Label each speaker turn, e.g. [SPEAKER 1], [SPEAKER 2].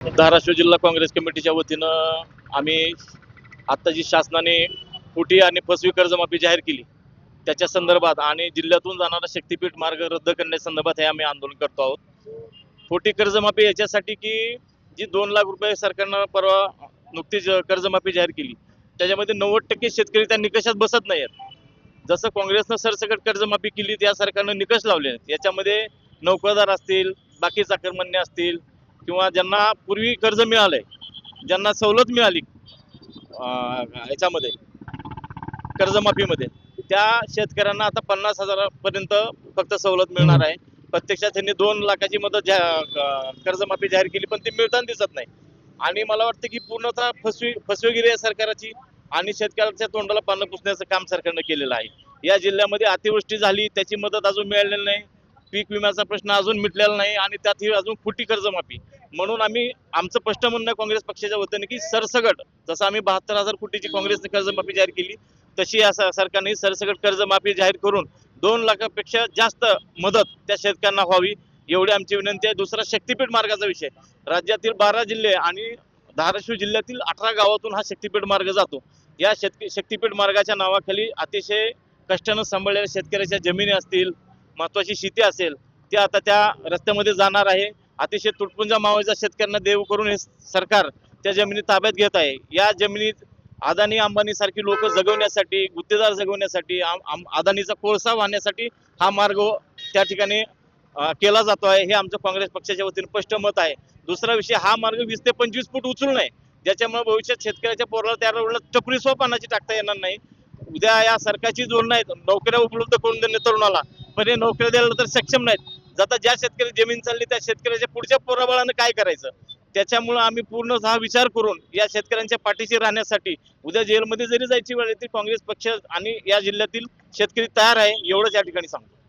[SPEAKER 1] धाराशिव जिल्हा काँग्रेस कमिटीच्या वतीनं आम्ही आता जी शासनाने फुटी आणि फसवी कर्जमाफी जाहीर केली त्याच्या संदर्भात आणि जिल्ह्यातून जाणारा शक्तीपीठ मार्ग रद्द करण्यासंदर्भात हे आम्ही आंदोलन करतो आहोत। फुटी कर्जमाफी याच्यासाठी की जी 2 लाख रुपये सरकारनं परवा नुकतीच कर्जमाफी जाहीर केली त्याच्यामध्ये 90% शेतकरी त्या निकषात बसत नाहीत। जसं काँग्रेसनं सरसकट कर्जमाफी केली त्या सरकारनं निकष लावले आहेत। याच्यामध्ये नोकरदार असतील, बाकी चाकरमान्य असतील किंवा ज्यांना पूर्वी कर्ज मिळालंय, ज्यांना सवलत मिळाली याच्यामध्ये कर्जमाफीमध्ये, त्या शेतकऱ्यांना आता 50,000 पर्यंत फक्त सवलत मिळणार आहे। प्रत्यक्षात त्यांनी 2 लाखाची मदत कर्जमाफी जाहीर केली पण ती मिळताना दिसत नाही। आणि मला वाटतं की पूर्णतः फसवेगिरी आहे सरकारची आणि शेतकऱ्याच्या तोंडाला पानं पुसण्याचं काम सरकारनं केलेलं आहे। या जिल्ह्यामध्ये अतिवृष्टी झाली त्याची मदत अजून मिळालेली नाही, पीक विम्याचा प्रश्न अजून मिटलेला नाही आणि त्यात ही अजून फुटी कर्जमाफी। म्हणून आम्ही आमचं स्पष्ट म्हणणं काँग्रेस पक्षाच्या वतीने की सरसगट जसं आम्ही 72,000 कोटीची काँग्रेसने कर्जमाफी जाहीर केली तशी या सरकारने सरसगट कर्जमाफी जाहीर करून 2 लाखापेक्षा जास्त मदत त्या शेतकऱ्यांना व्हावी एवढी आमची विनंती आहे। दुसरा शक्तीपीठ मार्गाचा विषय, राज्यातील 12 जिल्हे आणि धाराशिव जिल्ह्यातील 18 गावातून हा शक्तीपीठ मार्ग जातो। या शक्तीपीठ मार्गाच्या नावाखाली अतिशय कष्टानं सांभाळलेल्या शेतकऱ्याच्या जमिनी असतील, महत्वाची शेती असेल, ते आता त्या रस्त्यामध्ये जाणार आहे। अतिशय तुटपुंजा मावळीचा शेतकऱ्यांना देव करून हे सरकार त्या जमिनी ताब्यात घेत आहे। या जमिनीत अदानी अंबानी सारखी लोक जगवण्यासाठी, गुत्तेदार जगवण्यासाठी, अदानीचा कोळसा वाहण्यासाठी हा मार्ग त्या ठिकाणी केला जातो आहे। हे आमचं काँग्रेस पक्षाच्या वतीने स्पष्ट मत आहे। दुसरा विषय, हा मार्ग 20 ते 25 फूट उचलून आहे ज्याच्यामुळे भविष्यात शेतकऱ्याच्या पोराला त्या रोडला टपरी सुद्धा पानाची टाकता येणार नाही। उद्या या सरकारची धोरणं आहेत नोकऱ्या उपलब्ध करून देणे तरुणाला, पण हे नोकऱ्या द्यायला तर सक्षम नाहीत। जाता ज्या शेतकरी जमीन चालली त्या शेतकऱ्याच्या पुढच्या पोराबाळानं काय करायचं, त्याच्यामुळे आम्ही पूर्णतः विचार करून या शेतकऱ्यांच्या पाठीशी राहण्यासाठी उद्या जेलमध्ये जरी जायची वेळ येते काँग्रेस पक्ष आणि या जिल्ह्यातील शेतकरी तयार आहे, एवढंच या ठिकाणी सांगतो।